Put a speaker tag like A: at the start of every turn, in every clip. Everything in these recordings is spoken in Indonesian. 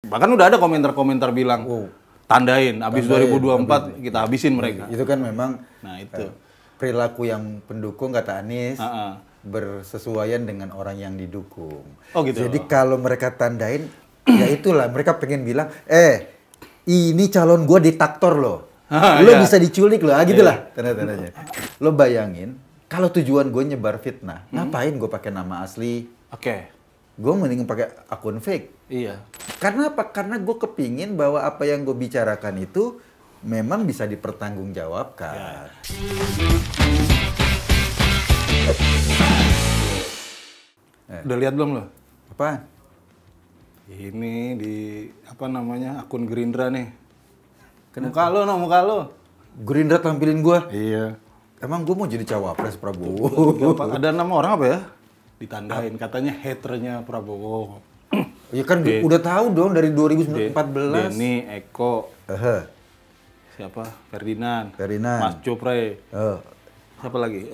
A: Bahkan udah ada komentar-komentar bilang, tandain, abis 2024 kita habisin mereka.
B: Itu kan memang perilaku yang pendukung kata Anies bersesuaian dengan orang yang didukung.
A: Oh gitu.
B: Jadi kalau mereka tandain, ya itulah mereka pengen bilang, ini calon gue diktator loh. Lo bisa diculik loh, gitulah tanda-tandanya. Lo bayangin, kalau tujuan gue nyebar fitnah, ngapain gue pakai nama asli? Gue mending pakai akun fake.
A: Iya.
B: Karena apa? Karena gue kepingin bahwa apa yang gue bicarakan itu memang bisa dipertanggungjawabkan.
A: Udah lihat belum lo?
B: Apaan?
A: Ini di apa namanya akun Gerindra nih. Muka lo.
B: Gerindra tampilin gue.
A: Iya.
B: Emang gue mau jadi cawapres Prabowo?
A: Ada nama orang apa ya? Ditandain katanya haternya Prabowo.
B: Ya kan udah tahu dong dari 2014.
A: Denny, Eko. Siapa? Ferdinand. Mas Copre. Siapa lagi?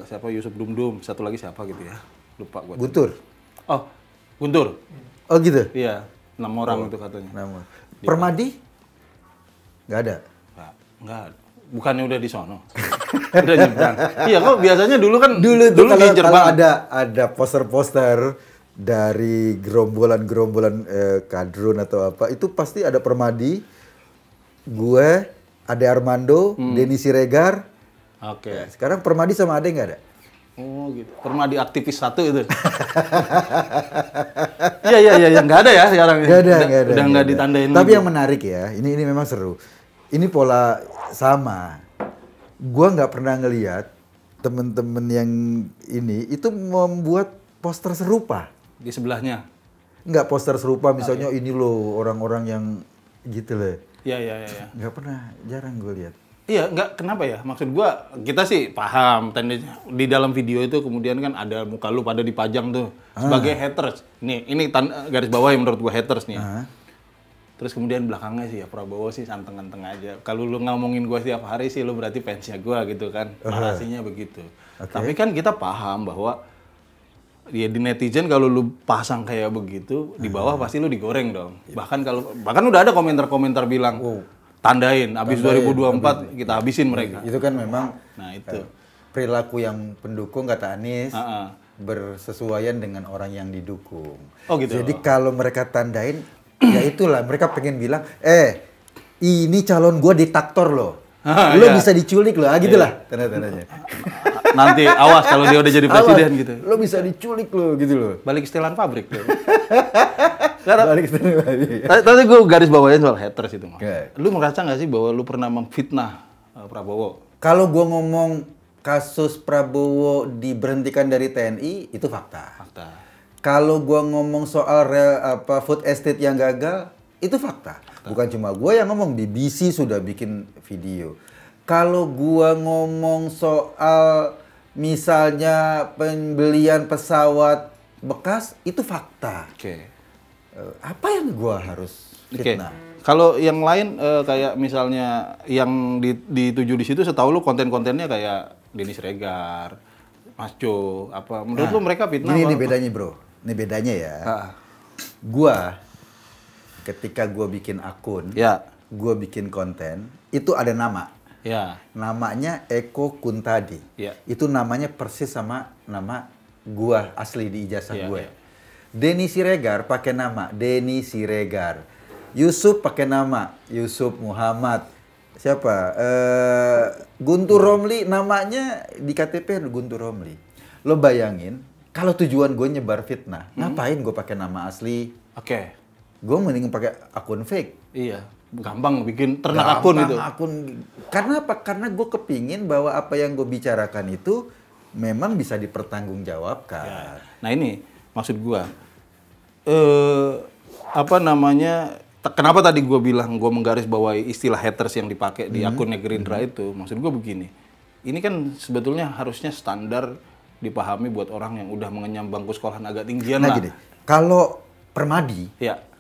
A: Siapa Yusuf Dumdum. Satu lagi siapa gitu ya? Lupa gue.
B: Guntur.
A: Oh, Guntur.
B: Oh gitu?
A: Iya, 6 orang itu katanya.
B: Permadi? Nggak ada?
A: Nggak ada. Bukannya udah di sono? Udah nyebrang. Iya, kok biasanya dulu kan dulu
B: kalau ada poster-poster dari gerombolan kadrun atau apa, itu pasti ada Permadi, gue, Ade Armando, Denny Siregar. Ya, sekarang Permadi sama Ade nggak ada?
A: Oh gitu. Permadi aktivis satu itu. Iya, nggak ada ya sekarang.
B: Nggak ada.
A: Udah nggak ditandain.
B: Tapi yang menarik ya, ini memang seru. Ini pola sama. Gua nggak pernah ngelihat temen-temen yang ini itu membuat poster serupa.
A: Di sebelahnya?
B: Nggak poster serupa, misalnya ini loh orang-orang yang gitu loh.
A: Iya.
B: Nggak pernah, jarang gue lihat.
A: Iya, nggak, kenapa ya? Maksud gua, kita sih paham tendensinya. Di dalam video itu kemudian kan ada muka lu pada dipajang tuh sebagai haters. Ini garis bawah yang menurut gua haters nih. Terus kemudian belakangnya sih ya Prabowo sih santeng-anteng aja. Kalau lu ngomongin gua setiap hari sih lu berarti fansnya gua gitu kan. Narasinya begitu. Tapi kan kita paham bahwa ya di netizen kalau lu pasang kayak begitu, di bawah pasti lu digoreng dong. Bahkan udah ada komentar-komentar bilang, tandain, abis 2024 kita habisin mereka.
B: Itu kan memang
A: itu
B: perilaku yang pendukung kata Anies bersesuaian dengan orang yang didukung.
A: Oh gitu.
B: Jadi kalau mereka tandain, ya itulah mereka pengen bilang, ini calon gue diktator loh. Lo bisa diculik loh, gitulah tanda-tandanya.
A: Nanti awas kalau dia udah jadi presiden gitu.
B: Lo bisa diculik loh, gitu loh.
A: Balik istilah pabrik tuh. Tadi gue garis bawain soal haters itu. Lu merasa nggak sih bahwa lu pernah memfitnah Prabowo?
B: Kalau gue ngomong kasus Prabowo diberhentikan dari TNI, itu fakta. Kalau gue ngomong soal food estate yang gagal, itu fakta. Bukan cuma gue yang ngomong, BBC sudah bikin video. Kalau gue ngomong soal misalnya pembelian pesawat bekas, itu fakta. Apa yang gue harus fitnah?
A: Kalau yang lain kayak misalnya yang dituju di situ, setahu lu konten-kontennya kayak Denny Siregar, Mas Jo, apa? Menurut lu mereka fitnah?
B: Ini bedanya bro, ini bedanya ya. Gua ketika gua bikin akun, gua bikin konten, itu ada nama. Namanya Eko Kuntadi. Itu namanya persis sama nama gua asli di ijazah gue. Denny Siregar pakai nama Denny Siregar. Yusuf pakai nama Yusuf Muhammad. Siapa? Guntur Romli namanya di KTP Guntur Romli. Lo bayangin kalau tujuan gue nyebar fitnah, ngapain gue pakai nama asli? Gue mending pakai akun fake.
A: Iya, gampang bikin ternak akun itu.
B: Karena apa? Karena gue kepingin bahwa apa yang gue bicarakan itu memang bisa dipertanggungjawabkan.
A: Nah ini maksud gue, kenapa tadi gue bilang gue menggarisbawahi istilah haters yang dipakai di akunnya Gerindra itu, maksud gue begini, ini kan sebetulnya harusnya standar dipahami buat orang yang udah mengenyam bangku sekolahan agak tinggian lah.
B: Gini, kalau Permadi,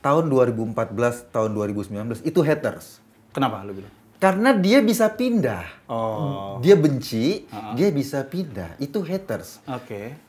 B: tahun 2014, tahun 2019 itu haters.
A: Kenapa lu bilang?
B: Karena dia bisa pindah. Dia benci, dia bisa pindah. Itu haters.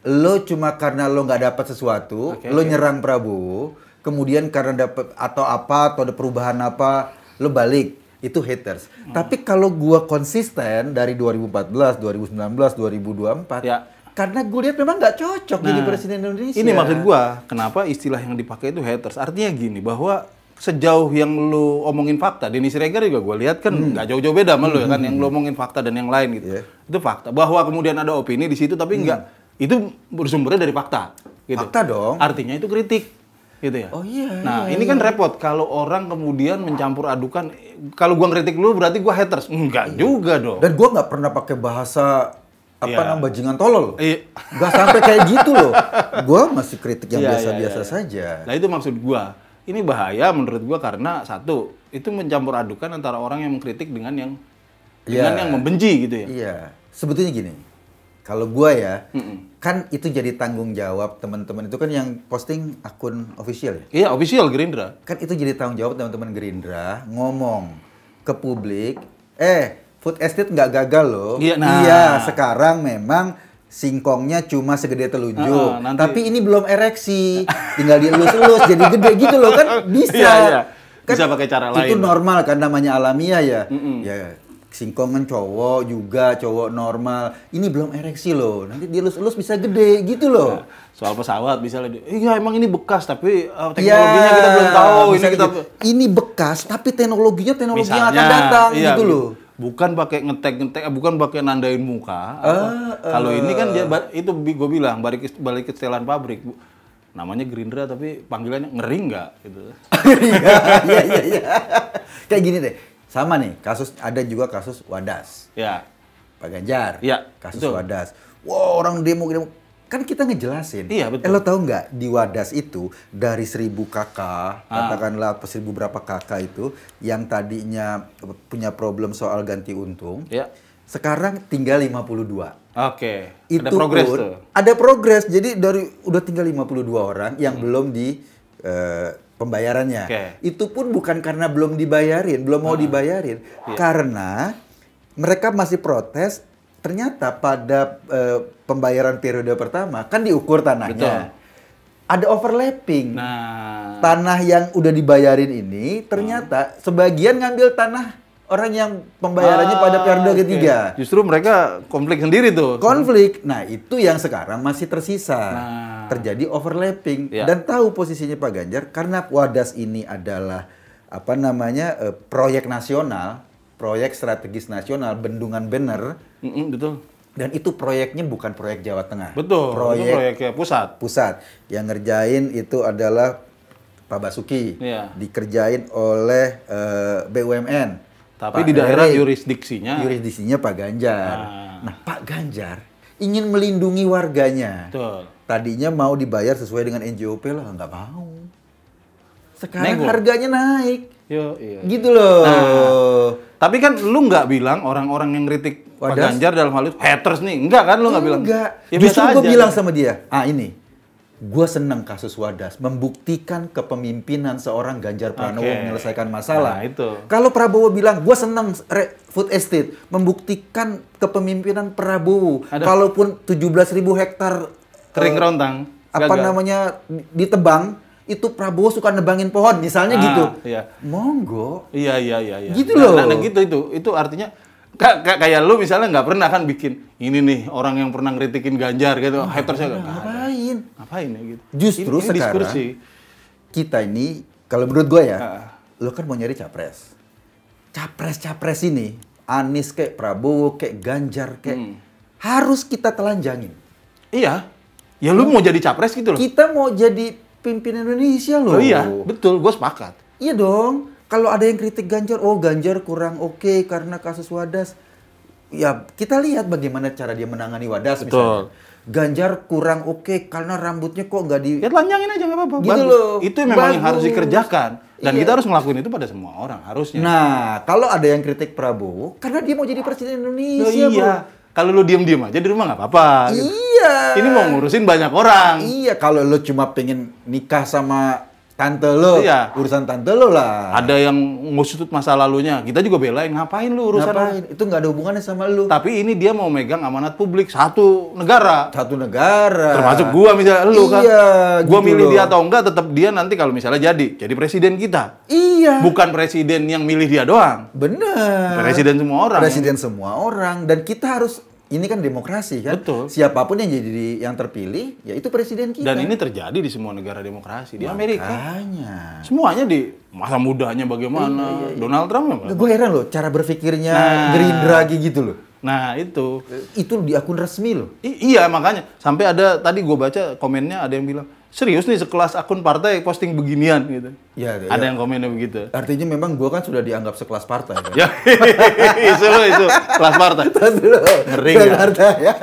B: Lo cuma karena lo nggak dapat sesuatu, lo nyerang Prabowo, kemudian karena dapet atau apa, atau ada perubahan apa, lo balik. Itu haters. Tapi kalau gua konsisten dari 2014, 2019, 2024, ya. Karena gue lihat memang nggak cocok jadi presiden Indonesia.
A: Ini maksud gua, kenapa istilah yang dipakai itu haters? Artinya gini, bahwa sejauh yang lu omongin fakta, Denny Siregar juga gue lihat kan nggak jauh-jauh beda sama lu ya kan, yang lu omongin fakta dan yang lain gitu. Itu fakta. Bahwa kemudian ada opini di situ tapi nggak, itu bersumbernya dari fakta. Gitu.
B: Fakta dong.
A: Artinya itu kritik. Gitu ya.
B: Oh iya.
A: Nah, ini kan repot kalau orang kemudian mencampur adukan. Kalau gua ngeritik lu berarti gua haters. Enggak juga dong.
B: Dan gua nggak pernah pakai bahasa namanya bajingan tolol.
A: Nggak
B: sampai kayak gitu loh. Gua masih kritik yang biasa-biasa saja.
A: Nah, itu maksud gua. Ini bahaya menurut gua karena satu, itu mencampur adukan antara orang yang mengkritik dengan yang membenci gitu ya.
B: Iya. Sebetulnya gini. Kalau gua ya, kan itu jadi tanggung jawab teman-teman itu kan yang posting akun official ya?
A: Iya, official Gerindra.
B: Kan itu jadi tanggung jawab teman-teman Gerindra ngomong ke publik, food estate nggak gagal loh. Iya, sekarang memang singkongnya cuma segede telunjuk. Tapi ini belum ereksi, tinggal dielus-elus jadi gede gitu loh kan bisa.
A: Iya. Kan bisa pakai cara lain.
B: Itu normal kan namanya alamiah ya. Ya singkongan cowok juga, cowok normal. Ini belum ereksi loh. Nanti dielus-elus bisa gede gitu loh.
A: Soal pesawat misalnya, iya emang ini bekas tapi teknologinya kita belum tahu.
B: Ini bekas tapi teknologi yang akan datang gitu loh.
A: Bukan pakai ngetek, bukan pakai nandain muka. Kalau ini kan itu gue bilang balik ke setelan pabrik. Namanya Gerindra tapi panggilannya ngeri nggak gitu.
B: Iya. Kayak gini deh. Sama nih, ada juga kasus Wadas.
A: Ya.
B: Pak Ganjar.
A: Ya.
B: Kasus Wadas. Wow, orang demo. Kan kita ngejelasin.
A: Iya, betul.
B: Lo tahu nggak, di Wadas itu dari 1000 kakak, katakanlah 1000 berapa kakak itu, yang tadinya punya problem soal ganti untung, sekarang tinggal 52.
A: Oke.
B: Itu
A: ada progres tuh.
B: Ada progres. Jadi udah tinggal 52 orang yang belum di pembayarannya. Itu pun bukan karena belum dibayarin, belum mau dibayarin. Karena mereka masih protes, ternyata pada pembayaran periode pertama, kan diukur tanahnya. Betul. Ada overlapping. Tanah yang udah dibayarin ini, ternyata sebagian ngambil tanah orang yang pembayarannya pada periode ketiga.
A: Justru mereka konflik sendiri tuh.
B: Konflik. Nah, itu yang sekarang masih tersisa. Terjadi overlapping. Dan tahu posisinya Pak Ganjar, karena Wadas ini adalah proyek nasional, proyek strategis nasional, Bendungan Bener.
A: Betul.
B: Dan itu proyeknya bukan proyek Jawa Tengah.
A: Betul. Proyeknya pusat.
B: Yang ngerjain itu adalah Pak Basuki. Dikerjain oleh BUMN.
A: Tapi di daerah yurisdiksinya
B: Pak Ganjar. Nah, Pak Ganjar ingin melindungi warganya.
A: Betul.
B: Tadinya mau dibayar sesuai dengan NJOP lah, nggak mau. Sekarang harganya naik. Gitu loh.
A: Tapi kan lu nggak bilang orang-orang yang kritik Pak Ganjar dalam hal itu haters nih. Enggak kan, lu nggak bilang.
B: Enggak. Justru gue bilang sama dia, ini. Gue seneng kasus Wadas, membuktikan kepemimpinan seorang Ganjar Pranowo menyelesaikan masalah.
A: Nah, itu.
B: Kalau Prabowo bilang, gue seneng food estate, membuktikan kepemimpinan Prabowo. Kalaupun 17.000 hektar
A: kering kerontang,
B: ditebang, itu Prabowo suka nebangin pohon, misalnya gitu.
A: Iya.
B: Monggo.
A: Iya.
B: Gitu loh.
A: Nah, itu artinya kayak lu misalnya nggak pernah kan bikin ini nih orang yang pernah ngeritikin Ganjar gitu, hatersnya ngapain ya gitu.
B: Justru
A: ini
B: sekarang
A: diskursi.
B: Kita ini, kalau menurut gue ya, lo kan mau nyari capres. Capres ini, Anies kayak Prabowo kayak Ganjar kayak harus kita telanjangin.
A: Iya. Ya lu mau jadi capres gitu loh.
B: Kita mau jadi pimpinan Indonesia loh.
A: Oh iya, betul, gue sepakat.
B: Iya dong. Kalau ada yang kritik Ganjar, Ganjar kurang oke karena kasus Wadas. Ya, kita lihat bagaimana cara dia menangani Wadas misalnya. Ganjar kurang oke karena rambutnya kok nggak di...
A: Ya telanjangin aja, nggak apa-apa.
B: Gitu loh.
A: Itu memang yang harus dikerjakan. Dan kita harus ngelakuin itu pada semua orang, harusnya.
B: Nah, kalau ada yang kritik Prabowo, karena dia mau jadi presiden Indonesia,
A: iya. Kalau lu diem-diem aja di rumah nggak apa-apa.
B: Iya.
A: Ini mau ngurusin banyak orang.
B: Iya, kalau lu cuma pengen nikah sama tante lo, urusan tante lo lah.
A: Ada yang ngusut masa lalunya, kita juga belain, ngapain lu urusan?
B: Ngapain? Itu nggak ada hubungannya sama lu.
A: Tapi ini dia mau megang amanat publik satu negara. Termasuk gua misalnya, lu kan. Gua gitu milih dia atau enggak, tetap dia nanti kalau misalnya jadi presiden kita.
B: Iya.
A: Bukan presiden yang milih dia doang.
B: Bener.
A: Presiden semua orang.
B: Presiden semua orang, dan kita harus. Ini kan demokrasi kan.
A: Betul.
B: Siapapun yang terpilih, ya itu presiden kita.
A: Dan ini terjadi di semua negara demokrasi. Di Amerika.
B: Makanya.
A: Semuanya di masa mudanya bagaimana. Donald Trump memang.
B: Gue heran loh, cara berpikirnya Gerindra gitu loh.
A: Nah itu.
B: Itu di akun resmi loh.
A: Iya makanya. Sampai ada, tadi gue baca komennya ada yang bilang, serius nih sekelas akun partai posting beginian gitu.
B: Ya,
A: ada yang komennya begitu.
B: Artinya memang gua kan sudah dianggap sekelas partai kan?
A: Ya, itu kelas partai. Ngeri
B: kan? Ya.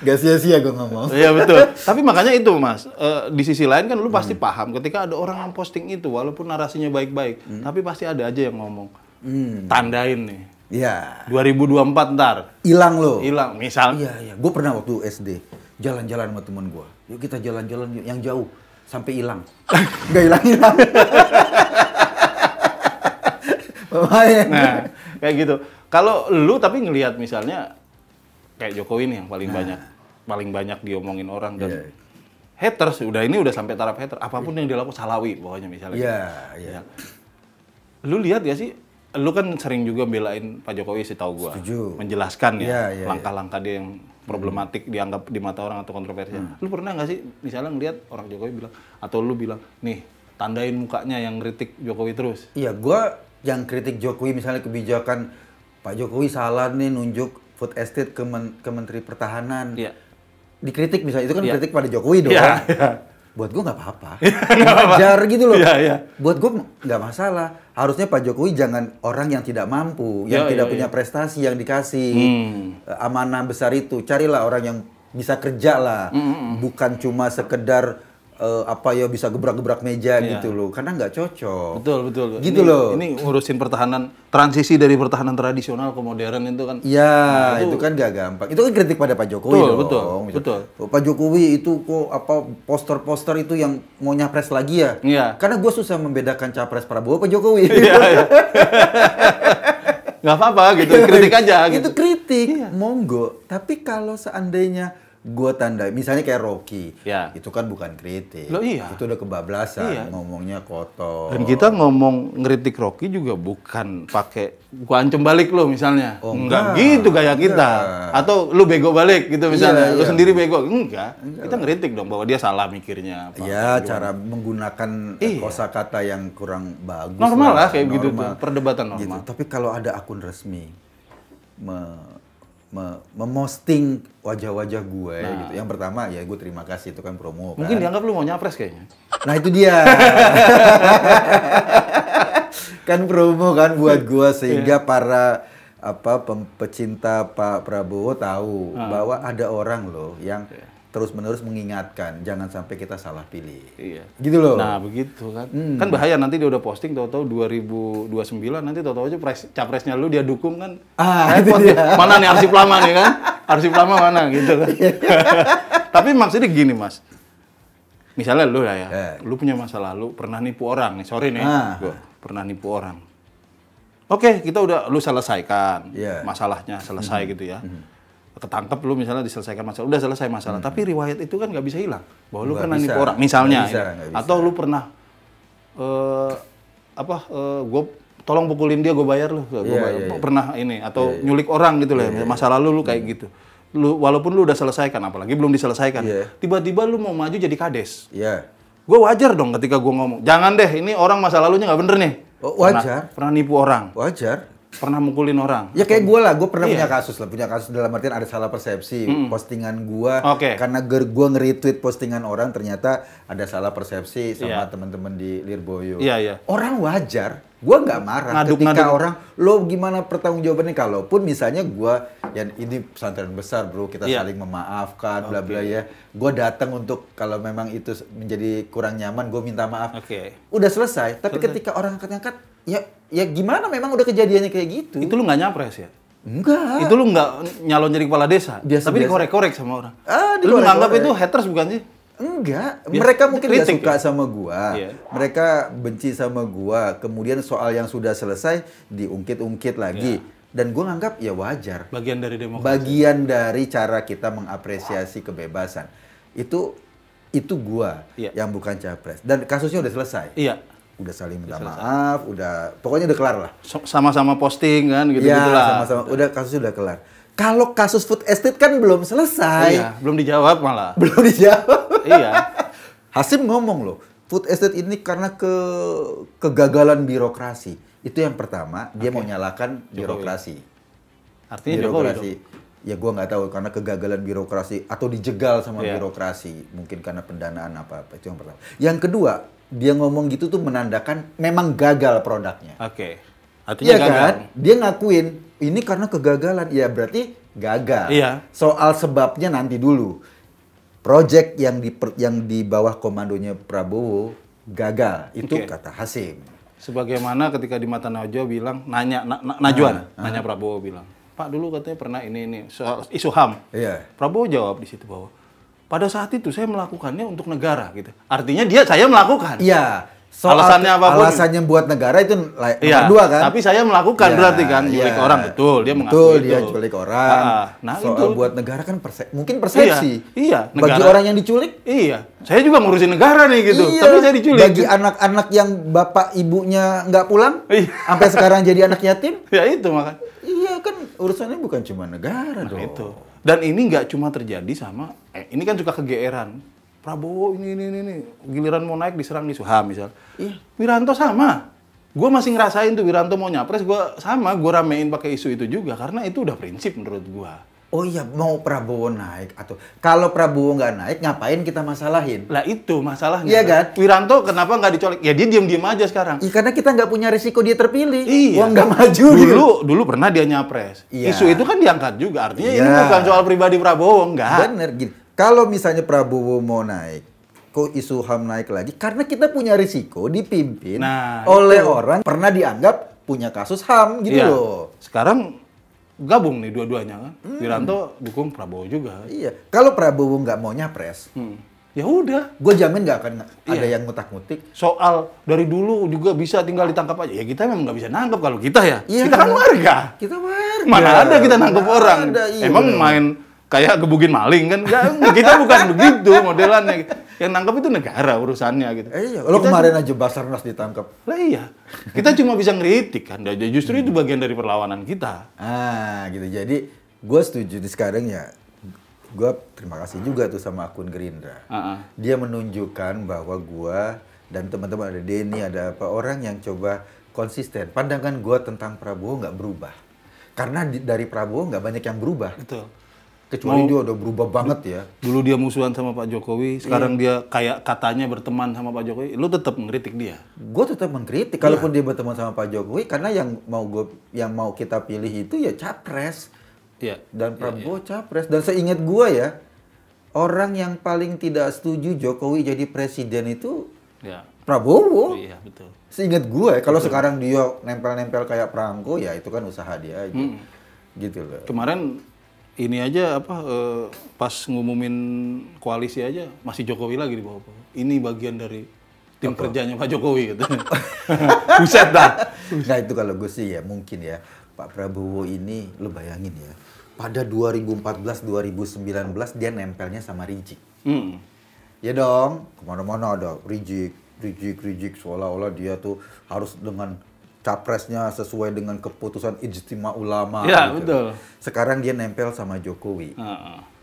B: Gak sia-sia gua ngomong.
A: Iya betul. Tapi makanya itu Mas, di sisi lain kan lu pasti paham ketika ada orang yang posting itu, walaupun narasinya baik-baik, tapi pasti ada aja yang ngomong, tandain nih.
B: Iya.
A: 2024 ntar.
B: Hilang lo.
A: Hilang, misal.
B: Iya. Gua pernah waktu SD jalan-jalan sama temen gua. Yuk kita jalan-jalan yang jauh sampai hilang. Nggak hilang-hilang.
A: Nah, kayak gitu. Kalau lu tapi ngelihat misalnya kayak Jokowi nih yang paling banyak diomongin orang dan haters ini udah sampai taraf hater. Apapun yang dilakukan salawi pokoknya misalnya.
B: Iya.
A: Lu lihat gak sih? Lu kan sering juga belain Pak Jokowi sih tahu gua.
B: Setuju.
A: Menjelaskan langkah-langkah dia yang problematik dianggap di mata orang atau kontroversial. Lu pernah nggak sih misalnya ngeliat orang Jokowi bilang atau lu bilang nih tandain mukanya yang kritik Jokowi terus?
B: Iya, gua yang kritik Jokowi misalnya kebijakan Pak Jokowi salah nih nunjuk food estate ke Menteri Pertahanan.
A: Iya.
B: Dikritik misalnya itu kan kritik pada Jokowi dong.
A: Iya.
B: Buat gua nggak apa-apa. Wajar gitu loh.
A: Iya.
B: Buat gua nggak masalah. Harusnya Pak Jokowi jangan orang yang tidak mampu, yang tidak punya prestasi yang dikasih amanah besar itu. Carilah orang yang bisa kerja lah, bukan cuma sekedar bisa gebrak-gebrak meja gitu loh. Karena nggak cocok.
A: Betul.
B: Gitu loh.
A: Ini ngurusin pertahanan, transisi dari pertahanan tradisional ke modern itu kan.
B: Iya, itu kan nggak gampang. Itu kan kritik pada Pak Jokowi dong.
A: Betul.
B: Pak Jokowi itu kok poster-poster itu yang mau nyapres lagi ya?
A: Iya.
B: Karena gue susah membedakan capres Prabowo Pak Jokowi.
A: Iya. Nggak apa-apa gitu, kritik aja gitu.
B: Itu kritik, monggo. Tapi kalau seandainya gue tandai, misalnya kayak Rocky, itu kan bukan kritik.
A: Loh, iya.
B: Itu udah kebablasan, ngomongnya kotor.
A: Dan kita ngomong ngeritik Rocky juga bukan pakai gua ancam balik lo misalnya. Enggak gitu gaya kita. Atau lu bego balik gitu misalnya. Lu sendiri bego. Enggak. Kita ngeritik dong bahwa dia salah mikirnya.
B: Iya, cara menggunakan kosakata yang kurang bagus.
A: Normal lah kayak gitu tuh. Perdebatan normal.
B: Gitu. Tapi kalau ada akun resmi memosting wajah-wajah gue gitu. Yang pertama ya gue terima kasih, itu kan promo.
A: Mungkin dianggap lu mau nyapres kayaknya.
B: Nah itu dia. Kan promo kan buat gue sehingga para pecinta Pak Prabowo tahu bahwa ada orang loh yang terus-menerus mengingatkan jangan sampai kita salah pilih.
A: Iya.
B: Gitu loh.
A: Nah, begitu kan. Kan bahaya nanti dia udah posting tahu-tahu 2029 nanti tahu-tahu aja capresnya lu dia dukung kan. Mana nih arsip lama nih kan? Arsip lama mana gitu kan. Tapi maksudnya gini, Mas. Misalnya lu ya, lu punya masa lalu pernah nipu orang nih. Sorry nih, gua pernah nipu orang. Oke, kita udah lu selesaikan masalahnya, selesai gitu ya. Ketangkep lu misalnya diselesaikan masalah, udah selesai masalah, tapi riwayat itu kan nggak bisa hilang bahwa lu pernah nipu orang misalnya, atau lu pernah gue tolong pukulin dia gue bayar lu, pernah ini atau nyulik orang gitu lah, masa lalu lu kayak gitu, lu walaupun lu udah selesaikan, apalagi belum diselesaikan, tiba-tiba lu mau maju jadi kades, gue wajar dong ketika gue ngomong, jangan deh ini orang masa lalunya nggak bener nih,
B: wajar,
A: pernah nipu orang,
B: wajar.
A: Pernah mukulin orang.
B: Ya kayak gue lah, gue pernah punya kasus dalam artian ada salah persepsi postingan gue karena gue nge-retweet postingan orang ternyata ada salah persepsi sama teman-teman di Lirboyo. Orang wajar, gue nggak marah ketika orang lo gimana pertanggungjawabannya, kalaupun misalnya gue ya ini pesantren besar bro, kita saling memaafkan bla bla ya. Gue datang untuk kalau memang itu menjadi kurang nyaman gue minta maaf. Udah selesai, tapi ketika orang angkat-angkat ya gimana, memang udah kejadiannya kayak gitu.
A: Itu lu nggak nyapres ya?
B: Enggak.
A: Itu lu nggak nyalon jadi kepala desa? Tapi dikorek-korek sama orang. Lu nganggap itu haters bukan sih?
B: Enggak, mereka mungkin nggak suka
A: ya?
B: sama gua. Mereka benci sama gua. Kemudian soal yang sudah selesai diungkit-ungkit lagi. Dan gua nganggap ya wajar.
A: Bagian dari demokrasi.
B: Bagian dari cara kita mengapresiasi kebebasan. Itu gua yang bukan capres. Dan kasusnya udah selesai.
A: Iya.
B: Udah saling minta maaf, pokoknya udah kelar lah.
A: Sama-sama posting kan gitu-gitu lah.
B: Sama-sama. Kasusnya udah kelar. Kalau kasus food estate kan belum selesai.
A: Iya, belum dijawab malah.
B: Belum dijawab.
A: Iya.
B: Hasim ngomong loh, food estate ini karena kegagalan birokrasi. Itu yang pertama, dia mau nyalakan birokrasi.
A: Artinya
B: birokrasi. Ya gua nggak tahu karena kegagalan birokrasi atau dijegal sama birokrasi. Mungkin karena pendanaan apa-apa. Itu yang pertama. Yang kedua, dia ngomong gitu tuh menandakan memang gagal produknya.
A: Oke. Artinya gagal.
B: Kan? Dia ngakuin ini karena kegagalan. Ya berarti gagal.
A: Iya.
B: Soal sebabnya nanti dulu. Project yang di bawah komandonya Prabowo gagal. Itu kata Hasim.
A: Sebagaimana ketika di mata Najwa bilang Najwan nanya Prabowo bilang, "Pak dulu katanya pernah ini soal isu HAM."
B: Iya.
A: Prabowo jawab di situ bahwa pada saat itu saya melakukannya untuk negara gitu. Artinya saya melakukan.
B: Iya.
A: Alasannya apapun.
B: Alasannya buat negara itu nomor dua kan.
A: Tapi saya melakukan berarti kan nyulik orang dia mengakui
B: betul, dia culik orang.
A: Nah,
B: soal
A: itu
B: buat negara kan mungkin persepsi.
A: Iya.
B: Bagi orang yang diculik.
A: Iya. Saya juga ngurusin negara nih gitu.
B: Iya,
A: tapi saya diculik.
B: Bagi anak-anak yang bapak ibunya nggak pulang, sampai sekarang jadi anak yatim.
A: Ya itu makanya.
B: Iya kan urusannya bukan cuma negara dong.
A: Itu. Dan ini nggak cuma terjadi sama, ini kan suka kegeeran. Prabowo ini, giliran mau naik diserang di Suham misal. Iya. Wiranto sama. Gue masih ngerasain tuh Wiranto mau nyapres, gue ramein pakai isu itu juga. Karena itu udah prinsip menurut gue.
B: Oh iya, mau Prabowo naik atau kalau Prabowo nggak naik, ngapain kita masalahin?
A: Lah itu masalahnya.
B: Iya kan?
A: Wiranto kenapa nggak dicolek? Ya dia diem-diem aja sekarang.
B: Iya karena kita nggak punya risiko dia terpilih.
A: Iya.
B: Wah nggak maju.
A: Dulu pernah dia nyapres.
B: Iya.
A: Isu itu kan diangkat juga. Artinya ini bukan soal pribadi Prabowo, enggak.
B: Bener gini. Kalau misalnya Prabowo mau naik, kok isu HAM naik lagi? Karena kita punya risiko dipimpin oleh orang pernah dianggap punya kasus HAM gitu loh.
A: Sekarang gabung nih dua-duanya kan. Wiranto dukung Prabowo juga.
B: Iya. Kalau Prabowo nggak mau nyapres,
A: ya udah.
B: Gue jamin nggak akan ada yang ngutak-ngutik.
A: Soal dari dulu juga bisa tinggal ditangkap aja. Ya kita memang nggak bisa nangkap kalau kita ya. Kita kan warga.
B: Kita warga.
A: Mana ada kita nangkap orang. Emang main kayak gebugin maling kan? Enggak, kita bukan begitu modelannya. Yang nangkap itu negara urusannya gitu.
B: Iya, lo kemarin aja Basarnas ditangkap.
A: Lah iya. Kita cuma bisa ngeritik kan. Justru itu bagian dari perlawanan kita.
B: Gitu. Jadi gue setuju di sekarang ya. Gue terima kasih juga tuh sama akun Gerindra. Dia menunjukkan bahwa gue dan teman-teman ada Denny, ada orang yang coba konsisten. Pandangan gue tentang Prabowo nggak berubah. Karena dari Prabowo nggak banyak yang berubah.
A: Betul.
B: Kecuali dia udah berubah banget ya.
A: Dulu dia musuhan sama Pak Jokowi, sekarang dia kayak katanya berteman sama Pak Jokowi. Lu tetap mengkritik dia?
B: Gue tetap mengkritik. Kalaupun dia berteman sama Pak Jokowi, karena yang mau kita pilih itu ya capres.
A: Iya.
B: Dan Prabowo capres. Dan seingat gue ya, orang yang paling tidak setuju Jokowi jadi presiden itu Prabowo.
A: Iya betul.
B: Seingat gue, kalau sekarang dia nempel-nempel kayak perangko, ya itu kan usaha dia aja. Gitu loh.
A: Kemarin ini aja pas ngumumin koalisi aja masih Jokowi lagi di bawah. Ini bagian dari tim kerjanya Pak Jokowi gitu. Buset dah.
B: Nah itu kalau gue sih ya mungkin ya Pak Prabowo ini lo bayangin ya. Pada 2014-2019 dia nempelnya sama Rizik. Ya dong, kemana-mana ada Rizik seolah-olah dia tuh harus dengan capresnya sesuai dengan keputusan ijtima ulama.
A: Ya,
B: gitu.
A: betul.
B: Sekarang dia nempel sama Jokowi.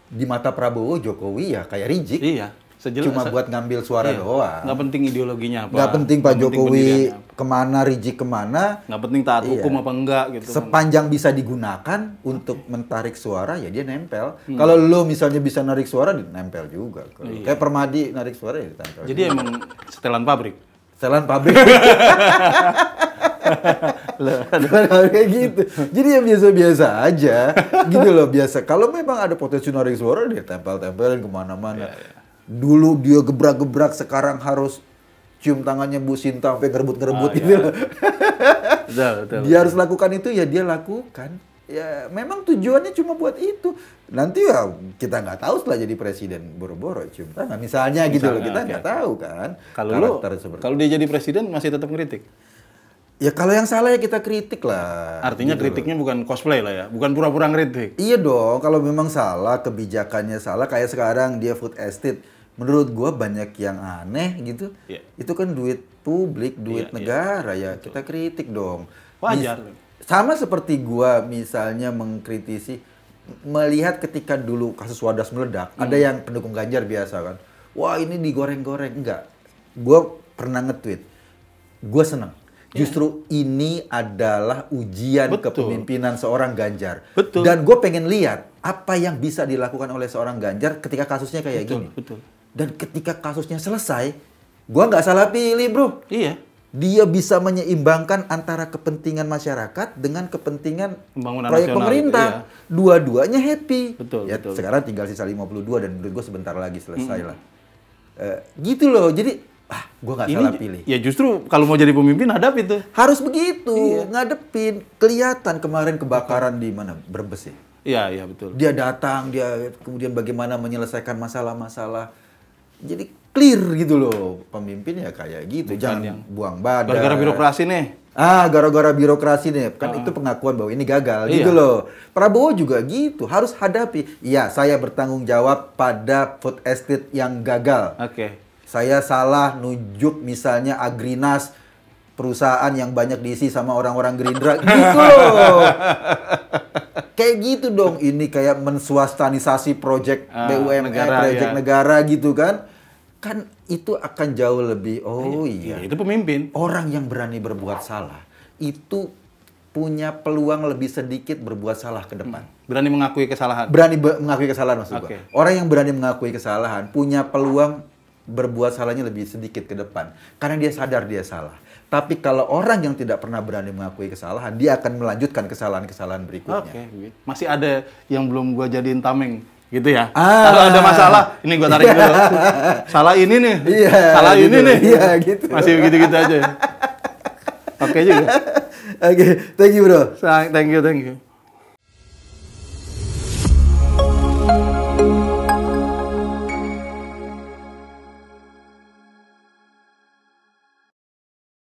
B: Di mata Prabowo, Jokowi ya kayak Rizik.
A: Iya.
B: Cuma buat ngambil suara doang.
A: Nggak penting ideologinya apa.
B: Nggak penting Pak Jokowi kemana, Rizik kemana.
A: Nggak penting taat hukum apa enggak gitu.
B: Sepanjang bisa digunakan untuk mentarik suara, ya dia nempel. Kalau lo misalnya bisa narik suara, nempel juga. Kayak Permadi narik suara, ya ditempel.
A: Jadi emang setelan pabrik?
B: Setelan pabrik. Kayak gitu. Jadi ya biasa-biasa aja. Gitu loh, biasa. Kalau memang ada potensi narik suara, dia tempel-tempelin kemana-mana. Dulu dia gebrak-gebrak, sekarang harus cium tangannya Bu Sinta sampai ngerebut-ngerebut gitu loh.
A: Betul.
B: Dia harus lakukan itu, ya dia lakukan. Ya memang tujuannya cuma buat itu. Nanti ya kita nggak tahu setelah jadi presiden boro-boro cium tangan. Misalnya gitu loh, kita nggak tahu kan.
A: Kalau dia jadi presiden masih tetap ngeritik?
B: Ya kalau yang salah ya kita kritik lah.
A: Artinya gitu kritiknya bukan cosplay lah ya, bukan pura-pura ngeritik.
B: Iya dong, kalau memang salah, kebijakannya salah, kayak sekarang dia food estate, menurut gua banyak yang aneh gitu. Yeah. Itu kan duit publik, duit negara ya, betul. Kita kritik dong.
A: Wajar.
B: Sama seperti gua misalnya mengkritisi, melihat ketika dulu kasus Wadas meledak, ada yang pendukung Ganjar biasa kan, wah ini digoreng-goreng. Enggak, gua pernah nge-tweet, gua seneng. Justru ini adalah ujian kepemimpinan seorang Ganjar.
A: Betul.
B: Dan gue pengen lihat apa yang bisa dilakukan oleh seorang Ganjar ketika kasusnya kayak gini.
A: Betul.
B: Dan ketika kasusnya selesai, gue nggak salah pilih, bro.
A: Iya.
B: Dia bisa menyeimbangkan antara kepentingan masyarakat dengan kepentingan
A: pembangunan
B: proyek
A: nasional,
B: pemerintah.
A: iya.
B: Dua-duanya happy.
A: Betul.
B: Sekarang tinggal sisa 52 dan menurut gue sebentar lagi selesai lah. Gitu loh. Jadi gue nggak salah pilih.
A: Ya justru kalau mau jadi pemimpin hadap itu.
B: Harus begitu, ngadepin. Kelihatan kemarin kebakaran di mana? Brebes ya?
A: Iya betul.
B: Dia datang, dia kemudian bagaimana menyelesaikan masalah-masalah. Jadi clear gitu loh. Pemimpin ya kayak gitu. Jangan yang buang badan.
A: Gara-gara birokrasi nih.
B: Gara-gara birokrasi nih. Kan itu pengakuan bahwa ini gagal gitu loh. Prabowo juga gitu. Harus hadapi. Iya, saya bertanggung jawab pada food estate yang gagal.
A: Oke.
B: Saya salah nunjuk misalnya Agrinas, perusahaan yang banyak diisi sama orang-orang Gerindra, gitu loh. Kayak gitu dong, ini kayak menswastanisasi proyek BUMN, proyek negara gitu kan. Kan itu akan jauh lebih, iya.
A: Itu pemimpin.
B: Orang yang berani berbuat salah, itu punya peluang lebih sedikit berbuat salah ke depan.
A: Berani mengakui kesalahan.
B: Berani mengakui kesalahan maksud gua. Orang yang berani mengakui kesalahan, punya peluang berbuat salahnya lebih sedikit ke depan. Karena dia sadar dia salah. Tapi kalau orang yang tidak pernah berani mengakui kesalahan, dia akan melanjutkan kesalahan-kesalahan berikutnya.
A: Masih ada yang belum gua jadiin tameng, gitu ya? Kalau ada masalah, ini gua tarik dulu. Salah ini nih, salah gitu. Ini nih.
B: Iya, gitu.
A: Masih gitu-gitu aja. Oke juga.
B: Oke, thank you bro.
A: Thank you.